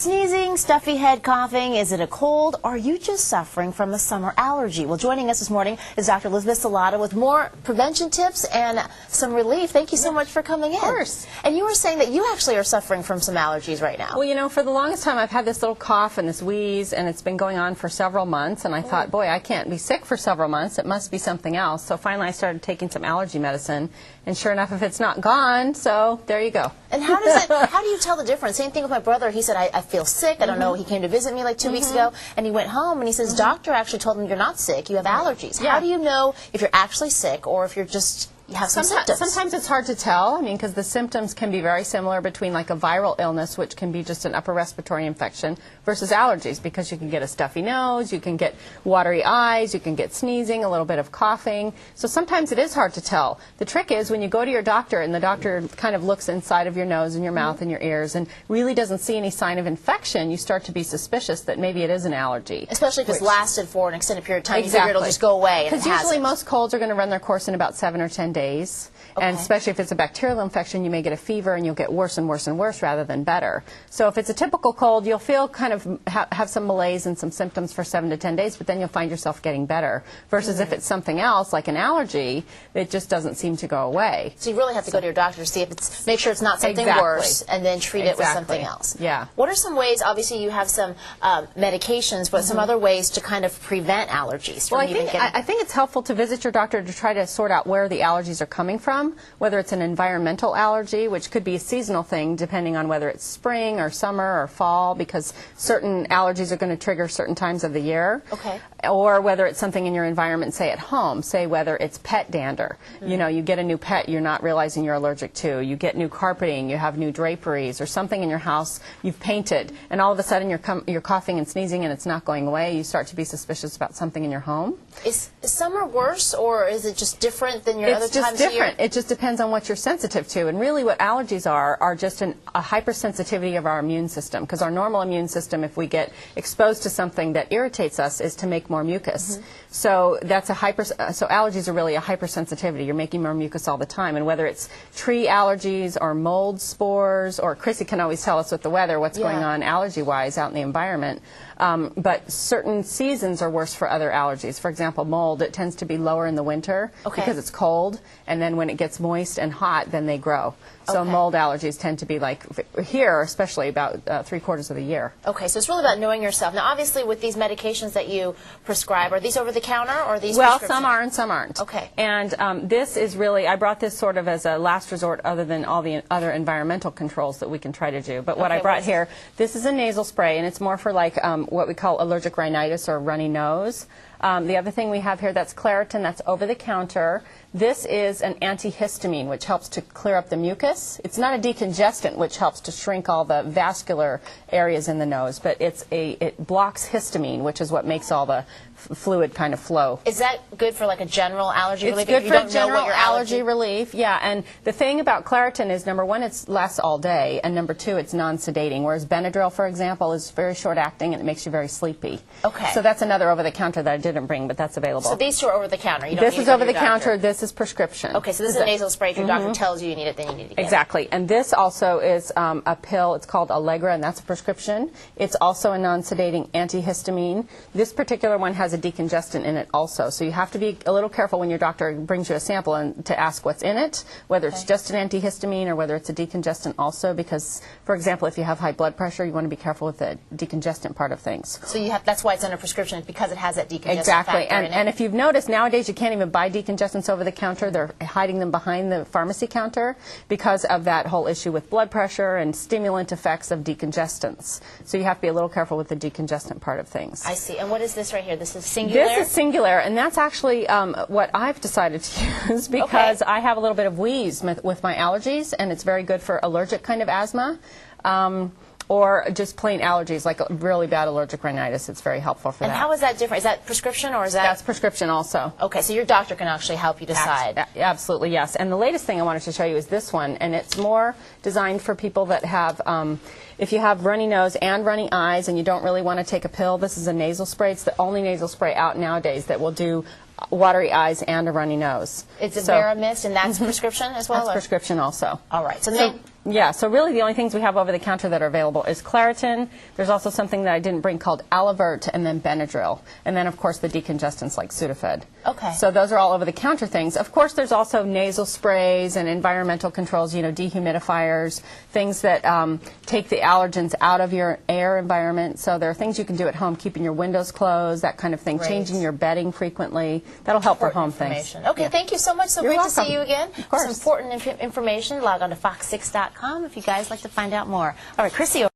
Sneezing, stuffy head, coughing, is it a cold, or are you just suffering from a summer allergy? Well, joining us this morning is Dr. Elizabeth Salata with more prevention tips and some relief. Thank you so much for coming in. Of course. And you were saying that you actually are suffering from some allergies right now. Well, you know, for the longest time I've had this little cough and this wheeze, and it's been going on for several months, and I thought, boy, I can't be sick for several months. It must be something else. So finally I started taking some allergy medicine, and sure enough, if it's not gone, so there you go. And how does it, how do you tell the difference? Same thing with my brother. He said, I feel sick. I don't know. He came to visit me like 2 weeks ago, and he went home, and he says, doctor actually told him you're not sick, you have allergies. Yeah. How do you know if you're actually sick or if you're just... You have some symptoms. Sometimes it's hard to tell, I mean, because the symptoms can be very similar between like a viral illness, which can be just an upper respiratory infection, versus allergies, because you can get a stuffy nose, you can get watery eyes, you can get sneezing, a little bit of coughing. So sometimes it is hard to tell. The trick is when you go to your doctor and the doctor kind of looks inside of your nose and your mouth and your ears and really doesn't see any sign of infection, you start to be suspicious that maybe it is an allergy. Especially if it's lasted for an extended period of time. Exactly. You figure it'll just go away. Because usually most colds are going to run their course in about 7 or 10 days. Okay. And especially if it's a bacterial infection, you may get a fever and you'll get worse and worse and worse rather than better. So if it's a typical cold, you'll feel kind of have some malaise and some symptoms for 7 to 10 days, but then you'll find yourself getting better. Versus if it's something else, like an allergy, it just doesn't seem to go away. So you really have to go to your doctor to see if it's, make sure it's not something worse, and then treat it with something else. Yeah. What are some ways, obviously you have some medications, but some other ways to kind of prevent allergies from I think it's helpful to visit your doctor to try to sort out where the allergies are coming from, whether it's an environmental allergy, which could be a seasonal thing depending on whether it's spring or summer or fall, because certain allergies are going to trigger certain times of the year. Okay. Or whether it's something in your environment, say at home, say whether it's pet dander. You know, you get a new pet you're not realizing you're allergic to. You get new carpeting, you have new draperies, or something in your house you've painted, and all of a sudden you're coughing and sneezing and it's not going away. You start to be suspicious about something in your home. Is summer worse, or is it just different than your other times of year? It's just different. It just depends on what you're sensitive to. And really what allergies are just a hypersensitivity of our immune system. Because our normal immune system, if we get exposed to something that irritates us, is to make more mucus. So that's so allergies are really a hypersensitivity. You're making more mucus all the time. And whether it's tree allergies or mold spores, or Chrissy can always tell us with the weather what's going on allergy-wise out in the environment. But certain seasons are worse for other allergies. For example, mold, it tends to be lower in the winter because it's cold, and then when it gets moist and hot, then they grow. So mold allergies tend to be like here, especially about 3/4 of the year. Okay, so it's really about knowing yourself. Now, obviously, with these medications that you prescribe, are these over the counter or are these some are and some aren't. Okay. And this is really, I brought this sort of as a last resort other than all the other environmental controls that we can try to do. But what I brought here, this is a nasal spray, and it's more for like what we call allergic rhinitis or runny nose. The other thing we have here, that's Claritin, that's over the counter. This is an antihistamine, which helps to clear up the mucus. It's not a decongestant, which helps to shrink all the vascular areas in the nose, but it blocks histamine, which is what makes all the fluid kind of flow. Is that good for like a general allergy relief? It's good for general allergy relief, yeah. And the thing about Claritin is, number one, it lasts all day, and number two, it's non-sedating, whereas Benadryl, for example, is very short-acting and it makes you very sleepy. Okay. So that's another over-the-counter that I didn't bring, but that's available. So these two are over-the-counter. You don't This need is to go to your over-the-counter. doctor. This is prescription. Okay, so this is a nasal spray. If your doctor tells you you need it, then you need to get it. Exactly. And this also is a pill. It's called Allegra, and that's a prescription. It's also a non-sedating antihistamine. This particular one has a decongestant in it also. So you have to be a little careful when your doctor brings you a sample and to ask what's in it, whether it's just an antihistamine or whether it's a decongestant also, because, for example, if you have high blood pressure, you want to be careful with the decongestant part of things. So you have, that's why it's under prescription, because it has that decongestant Exactly. factor in it. And if you've noticed, nowadays you can't even buy decongestants over the counter. They're hiding them behind the pharmacy counter because of that whole issue with blood pressure and stimulant effects of decongestants. So you have to be a little careful with the decongestant part of things. I see. And what is this right here? This is Singular? This is Singular, and that's actually what I've decided to use because I have a little bit of wheeze with my allergies, and it's very good for allergic kind of asthma. Or just plain allergies, like really bad allergic rhinitis. It's very helpful for that. And how is that different? Is that prescription or is that? That's prescription also. Okay, so your doctor can actually help you decide. Absolutely, yes. And the latest thing I wanted to show you is this one, and it's more designed for people that have, if you have runny nose and runny eyes and you don't really want to take a pill, this is a nasal spray. It's the only nasal spray out nowadays that will do watery eyes and a runny nose. It's a Veramist, and that's prescription as well? That's prescription also. All right. So Yeah, so really the only things we have over the counter that are available is Claritin. There's also something that I didn't bring called Alavert, and then Benadryl. And then, of course, the decongestants like Sudafed. Okay. So those are all over the counter things. Of course, there's also nasal sprays and environmental controls, you know, dehumidifiers, things that take the allergens out of your air environment. So there are things you can do at home, keeping your windows closed, that kind of thing, Great. Changing your bedding frequently. That'll help for home things. Okay, thank you so much. So You're great welcome. to see you again. Of course. Some important information. Log on to fox6.com if you guys like to find out more. All right, Chrissy.